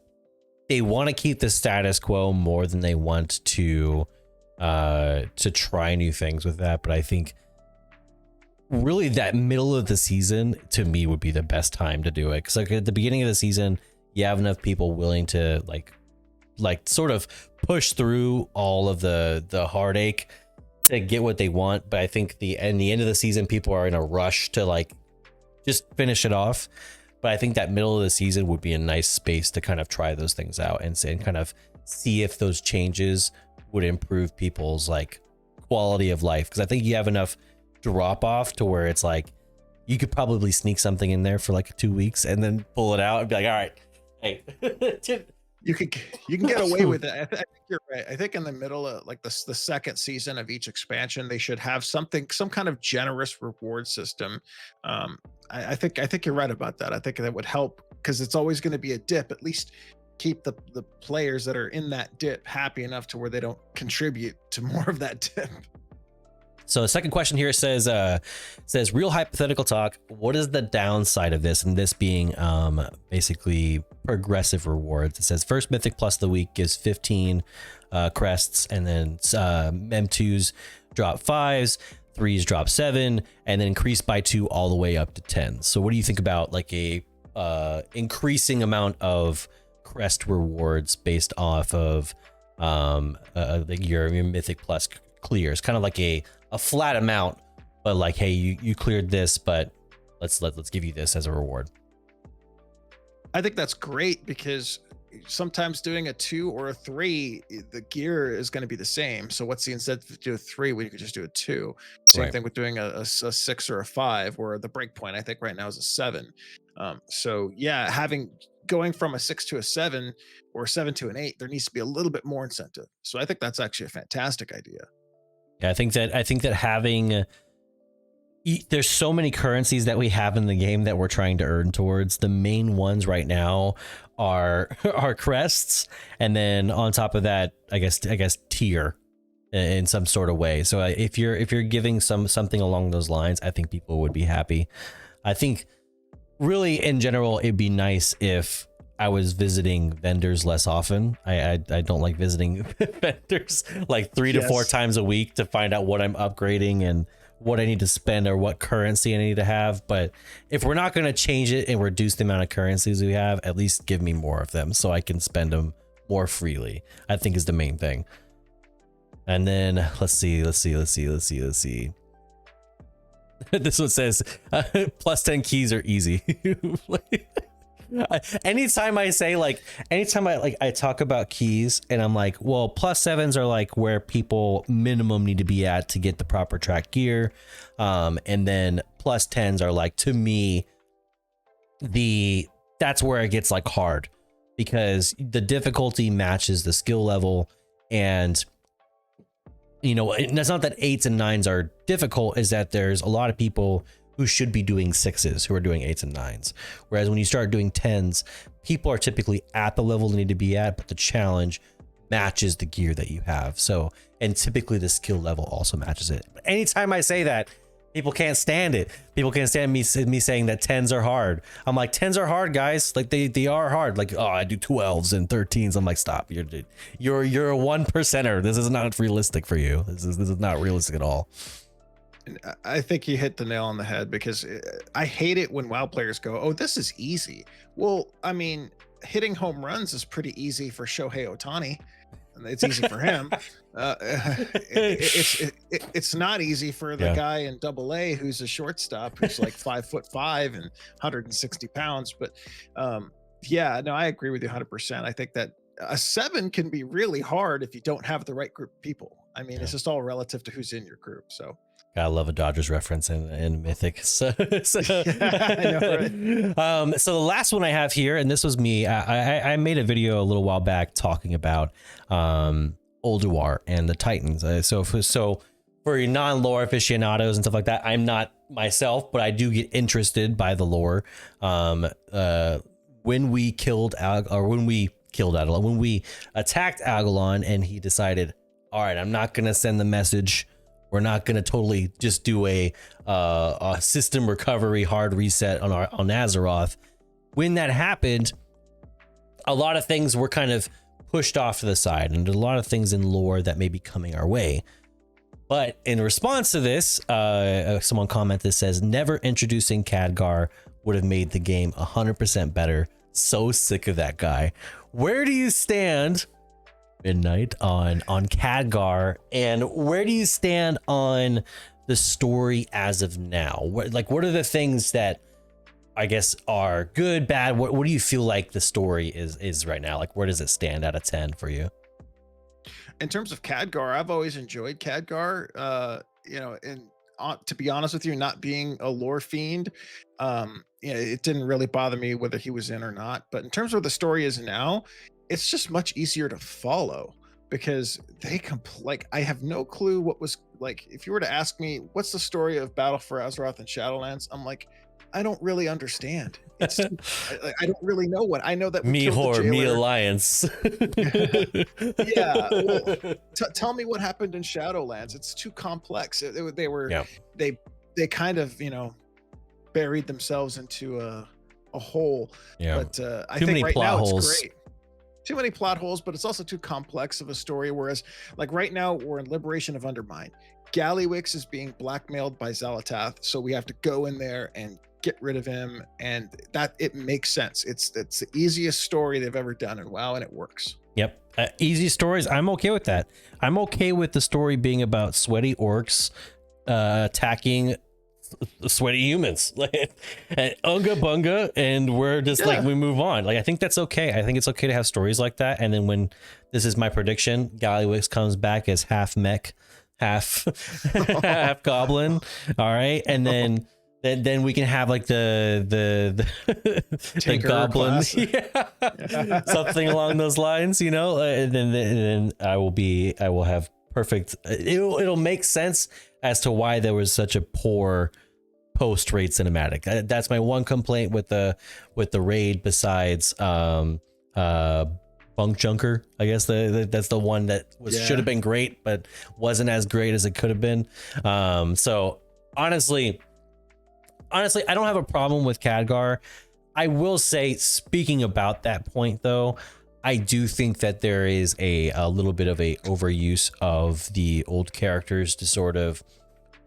S1: want to keep the status quo more than they want to try new things with that. But I think really that middle of the season to me would be the best time to do it, because like at the beginning of the season, you have enough people willing to like sort of push through all of the heartache to get what they want. But I think the end of the season, people are in a rush to like just finish it off. But I think that middle of the season would be a nice space to kind of try those things out and kind of see if those changes would improve people's like quality of life. Because I think you have enough drop off to where it's like you could probably sneak something in there for like 2 weeks and then pull it out and be like, all right, hey.
S2: You can get away with it. I think you're right. I think in the middle of like the second season of each expansion, they should have some kind of generous reward system. I think you're right about that. I think that would help, because it's always going to be a dip. At least keep the players that are in that dip happy enough to where they don't contribute to more of that dip.
S1: So the second question here says real hypothetical talk. What is the downside of this? And this being basically progressive rewards. It says first mythic plus the week gives 15 crests, and then M2s drop 5s, 3s drop 7, and then increase by 2 all the way up to 10. So what do you think about like a increasing amount of crest rewards based off of your mythic plus clears, kind of like a flat amount, but like, hey, you cleared this, but let's give you this as a reward.
S2: I think that's great, because sometimes doing a 2 or a 3, the gear is going to be the same. So what's the incentive to do a 3 when you could just do a 2? Same thing with doing a 6 or a 5, where the breakpoint I think right now is a 7. So yeah, going from a 6 to a 7 or a 7 to an 8, there needs to be a little bit more incentive. So I think that's actually a fantastic idea.
S1: Yeah, I think that having, there's so many currencies that we have in the game that we're trying to earn towards. The main ones right now are crests, and then on top of that, I guess tier in some sort of way. So if you're giving something along those lines, I think people would be happy. I think really in general, it'd be nice if I was visiting vendors less often. I don't like visiting vendors like 3 to 4 times a week to find out what I'm upgrading and what I need to spend or what currency I need to have. But if we're not going to change it and reduce the amount of currencies we have, at least give me more of them so I can spend them more freely, I think is the main thing. And then let's see. This one says plus 10 keys are easy. Anytime I talk about keys and I'm like, well, plus 7s are like where people minimum need to be at to get the proper track gear. And then plus 10s are like, to me, that's where it gets like hard, because the difficulty matches the skill level. And you know, it's not that 8s and 9s are difficult, is that there's a lot of people who should be doing 6s who are doing 8s and 9s. Whereas when you start doing 10s, people are typically at the level they need to be at, but the challenge matches the gear that you have. So, and typically the skill level also matches it. But anytime I say that, People can't stand it. People can't stand me saying that 10s are hard. I'm like, 10s are hard, guys. Like they are hard. Like, oh, I do 12s and 13s. I'm like, stop. You're a 1%er. This is not realistic for you. This is not realistic at all.
S2: I think you hit the nail on the head, because I hate it when WoW players go, "Oh, this is easy." Well, I mean, hitting home runs is pretty easy for Shohei Ohtani. It's easy for him. It's not easy for the guy in AA who's a shortstop who's like 5'5" and 160 pounds. But yeah, no, I agree with you 100%. I think that a 7 can be really hard if you don't have the right group of people. I mean, it's just all relative to who's in your group. So
S1: I love a Dodgers reference in Mythic. So
S2: I know, right?
S1: So the last one I have here, and this was me. I made a video a little while back talking about Ulduar and the Titans. So for your non-lore aficionados and stuff like that, I'm not myself, but I do get interested by the lore. When we attacked Agalon, and he decided, all right, I'm not gonna send the message. We're not going to totally just do a system recovery hard reset on Azeroth. When that happened, a lot of things were kind of pushed off to the side, and there's a lot of things in lore that may be coming our way. But in response to this, someone commented, says, never introducing Khadgar would have made the game 100% better. So sick of that guy. Where do you stand, Midnight, on Khadgar, and where do you stand on the story as of now? What are the things that I guess are good, bad? What do you feel like the story is right now? Like, where does it stand out of 10 for you?
S2: In terms of Khadgar, I've always enjoyed Khadgar. To be honest with you, not being a lore fiend, it didn't really bother me whether he was in or not. But in terms of where the story is now, it's just much easier to follow, because I have no clue what was like. If you were to ask me, what's the story of Battle for Azeroth and Shadowlands? I'm like, I don't really understand. It's I don't really know what I know. That
S1: me alliance.
S2: Yeah. Well, tell me what happened in Shadowlands. It's too complex. They kind of, buried themselves into a hole.
S1: Yeah.
S2: But I think right now it's great. Too many plot holes, but it's also too complex of a story. Whereas, like right now, we're in Liberation of Undermine. Gallywix is being blackmailed by Xal'atath, so we have to go in there and get rid of him, and that it makes sense. It's the easiest story they've ever done in WoW, and it works. Yep,
S1: easy stories. I'm okay with that. I'm okay with the story being about sweaty orcs attacking sweaty humans, and unga bunga, and we're just like, we move on. Like, I think that's okay. I think it's okay to have stories like that. And then when, this is my prediction, Gallywix comes back as half mech, half half goblin. All right, and then we can have like the goblin, something along those lines, and then I will have perfect. It'll make sense as to why there was such a poor post-raid cinematic. That's my one complaint with the raid, besides Bunk Junker. I guess that's the one that should have been great, but wasn't as great as it could have been. So honestly, I don't have a problem with Khadgar. I will say, speaking about that point though, I do think that there is a little bit of a overuse of the old characters to sort of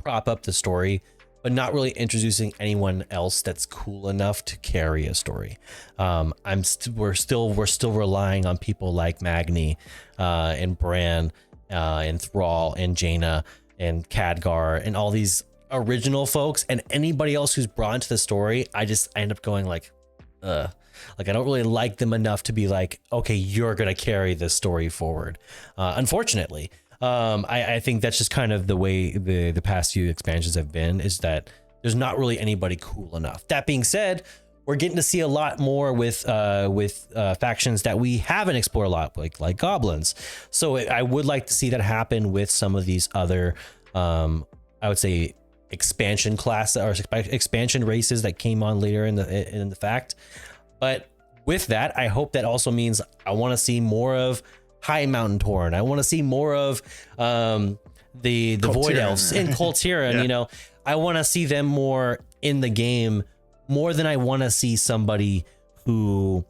S1: prop up the story, but not really introducing anyone else that's cool enough to carry a story. We're still relying on people like Magni and Bran and Thrall and Jaina and Khadgar and all these original folks, and anybody else who's brought into the story, I end up going like I don't really like them enough to be like, okay, you're gonna carry this story forward. Unfortunately, I think that's just kind of the way the past few expansions have been, is that there's not really anybody cool enough. That being said, we're getting to see a lot more with factions that we haven't explored a lot, like goblins. So I would like to see that happen with some of these other, I would say, expansion class or expansion races that came on later in the fact. But with that, I hope that also means I want to see more of High Mountain Torn. I want to see more of the Void Elves in Kul Tiran. I want to see them more in the game, more than I want to see somebody who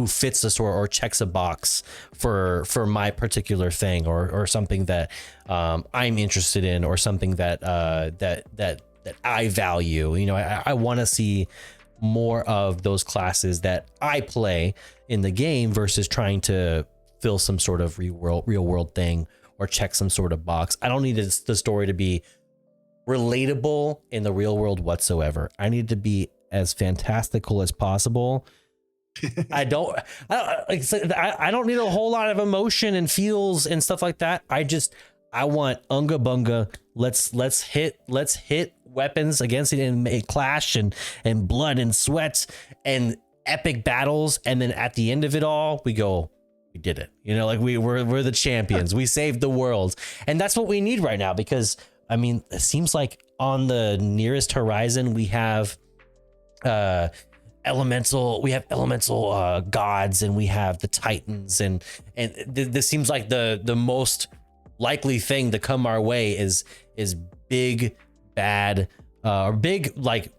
S1: fits the store or checks a box for my particular thing, or something that I'm interested in, or something that I value. You know, I want to see more of those classes that I play in the game versus trying to fill some sort of real world thing or check some sort of box. I don't need the story to be relatable in the real world whatsoever. I need to be as fantastical as possible. I don't need a whole lot of emotion and feels and stuff like that. I want unga bunga. Let's hit weapons against it and make clash and blood and sweat and epic battles, and then at the end of it all, we go, we did it. You know, like we're the champions. We saved the world, and that's what we need right now. Because I mean, it seems like on the nearest horizon we have elemental gods, and we have the titans, and this seems like the most likely thing to come our way is big bad or big, like,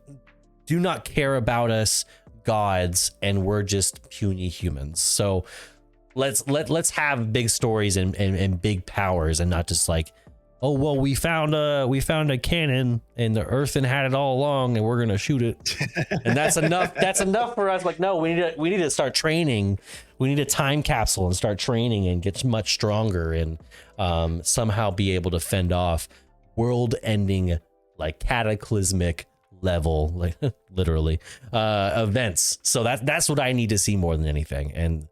S1: do not care about us gods, and we're just puny humans. So let's have big stories and big powers, and not just like, oh well, we found a cannon and the earthen had it all along and we're gonna shoot it, and that's enough for us. Like, no, we need to start training. We need a time capsule and start training and get much stronger, and somehow be able to fend off world-ending, like cataclysmic level, like literally events. So that's what I need to see more than anything. And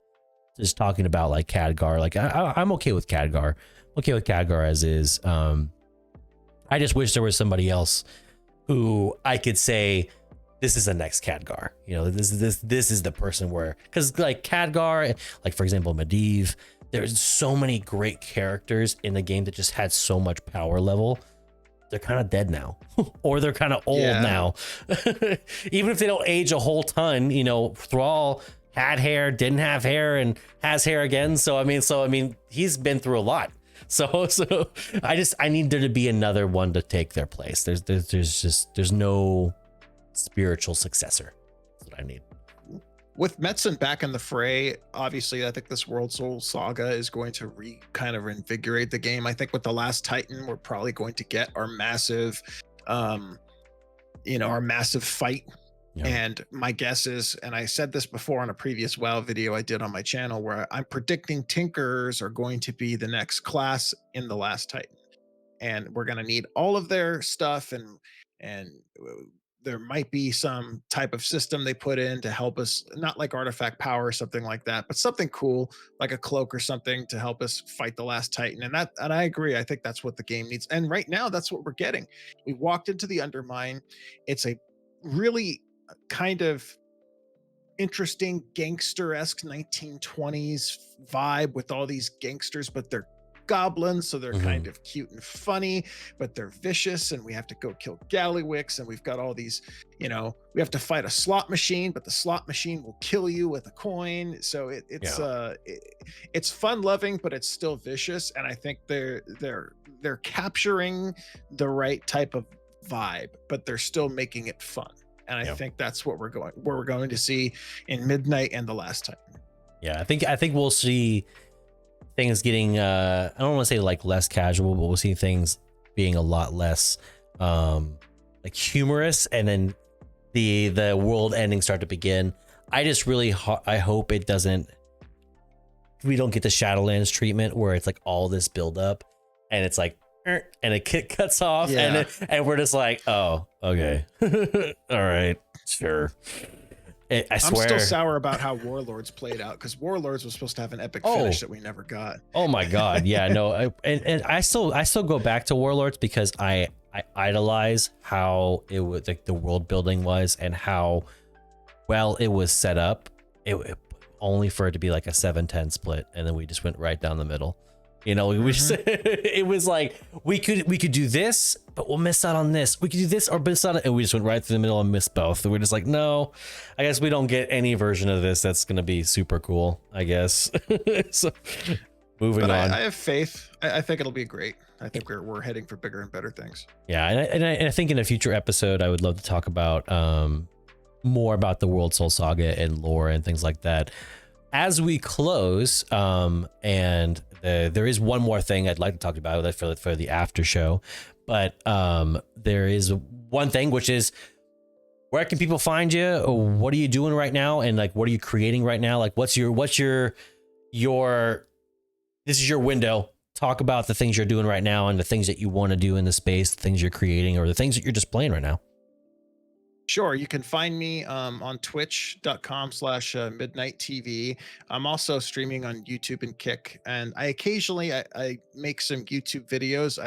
S1: just talking about like Khadgar, like I'm okay with Khadgar. Okay with Khadgar as is. I just wish there was somebody else who I could say, this is the next Khadgar. You know, this is the person where, because like Khadgar, like for example Medivh, there's so many great characters in the game that just had so much power level. They're kind of dead now, or they're kind of old now. Even if they don't age a whole ton, you know, Thrall had hair, didn't have hair, and has hair again. So I mean, he's been through a lot. So I need there to be another one to take their place. There's no spiritual successor. That's what I need.
S2: With Metzen back in the fray, obviously I think this World Soul Saga is going to kind of reinvigorate the game. I think with the last Titan, we're probably going to get our massive fight. Yeah. And my guess is, and I said this before on a previous WoW video I did on my channel, where I'm predicting Tinkerers are going to be the next class in the last Titan, and we're going to need all of their stuff, and there might be some type of system they put in to help us, not like artifact power or something like that, but something cool like a cloak or something to help us fight the last Titan. And I agree. I think that's what the game needs. And right now that's what we're getting. We walked into the Undermine. It's a really kind of interesting gangster-esque 1920s vibe with all these gangsters, but they're goblins, so they're kind of cute and funny, but they're vicious, and we have to go kill Gallywicks, and we've got all these, you know, we have to fight a slot machine, but the slot machine will kill you with a coin. So it's fun loving, but it's still vicious, and I think they're capturing the right type of vibe, but they're still making it fun. And I think that's what we're going to see in Midnight and the last Titan.
S1: Yeah, I think we'll see things getting I don't want to say like less casual, but we'll see things being a lot less like humorous, and then the world ending start to begin. I just really I hope we don't get the Shadowlands treatment where it's like all this build up and it's like and a kick cuts off, and we're just like, oh, okay. All right, sure. I swear.
S2: I'm still sour about how Warlords played out, because Warlords was supposed to have an epic finish that we never got.
S1: Oh my god, yeah, no, and I still go back to Warlords because I idolize how it was, like the world building was and how well it was set up. It only for it to be like a 7-10 split, and then we just went right down the middle. You know, we just, it was like we could do this, but we'll miss out on this. We could do this or miss out on it, and we just went right through the middle and missed both. And we're just like, no, I guess we don't get any version of this that's gonna be super cool, I guess. So moving
S2: But
S1: on.
S2: I have faith. I think it'll be great. I think we're heading for bigger and better things.
S1: Yeah, and I think in a future episode, I would love to talk about more about the World Soul Saga and lore and things like that. As we close, and there is one more thing I'd like to talk about for the after show, but there is one thing, which is, where can people find you? What are you doing right now? And like, what are you creating right now? Like, what's your this is your window. Talk about the things you're doing right now and the things that you want to do in the space, the things you're creating, or the things that you're just playing right now.
S2: Sure. You can find me on twitch.com/midnight TV. I'm also streaming on YouTube and Kick. And I occasionally I make some YouTube videos.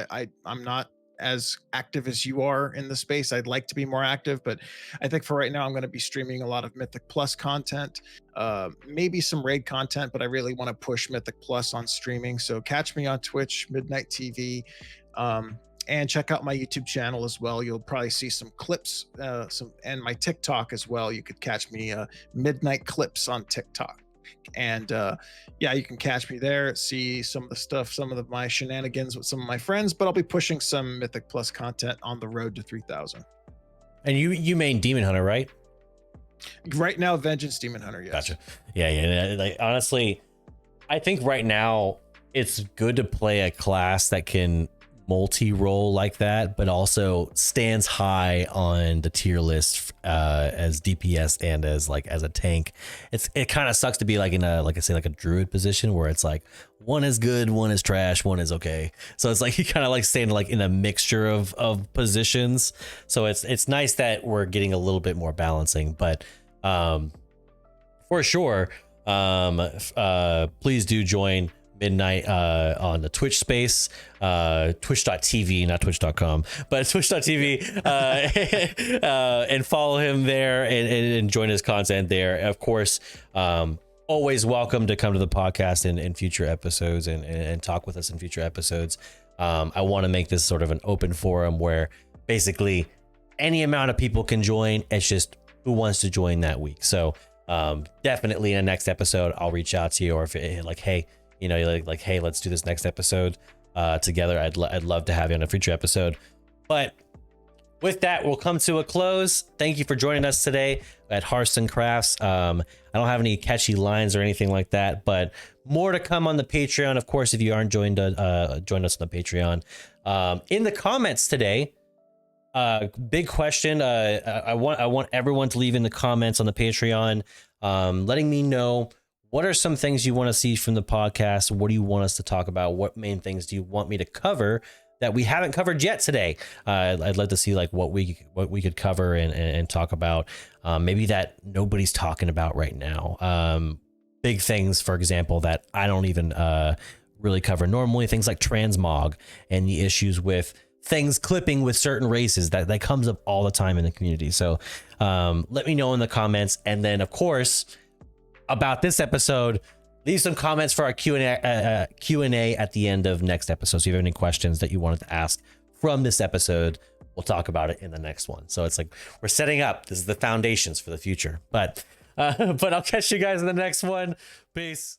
S2: I'm not as active as you are in the space. I'd like to be more active, but I think for right now, I'm going to be streaming a lot of Mythic Plus content, maybe some raid content, but I really want to push Mythic Plus on streaming. So catch me on Twitch, Midnight TV. And check out my YouTube channel as well. You'll probably see some clips, and my TikTok as well. You could catch me Midnight Clips on TikTok. And yeah, you can catch me there, see some of the stuff, my shenanigans with some of my friends, but I'll be pushing some Mythic Plus content on the road to 3,000.
S1: And you main Demon Hunter, right?
S2: Right now, Vengeance Demon Hunter, yes.
S1: Gotcha. Yeah. Like, honestly, I think right now it's good to play a class that can multi-role like that, but also stands high on the tier list as DPS and as a tank. It kind of sucks to be like in a, like I say, like a druid position where it's like one is good, one is trash, one is okay. So it's like you kind of like staying like in a mixture of positions. So it's nice that we're getting a little bit more balancing, but for sure, please do join Midnight on the Twitch space, twitch.tv, not twitch.com, but twitch.tv, and follow him there and join his content there. Of course, always welcome to come to the podcast in future episodes and talk with us in future episodes. I want to make this sort of an open forum where basically any amount of people can join. It's just who wants to join that week. So definitely in the next episode, I'll reach out to you, or if it, like, hey, you know, like, hey, let's do this next episode together. I'd love to have you on a future episode. But with that, we'll come to a close. Thank you for joining us today at Hearths and Crafts. I don't have any catchy lines or anything like that, but more to come on the Patreon. Of course, if you aren't join us on the Patreon. In the comments today, big question. I want everyone to leave in the comments on the Patreon, letting me know, what are some things you want to see from the podcast? What do you want us to talk about? What main things do you want me to cover that we haven't covered yet today? I'd love to see like what we could cover and talk about, maybe that nobody's talking about right now. Big things, for example, that I don't even really cover normally, things like transmog and the issues with things clipping with certain races that comes up all the time in the community. So let me know in the comments. And then, of course, about this episode, leave some comments for our Q&A at the end of next episode. So if you have any questions that you wanted to ask from this episode, we'll talk about it in the next one. So it's like we're setting up. This is the foundations for the future. But I'll catch you guys in the next one. Peace.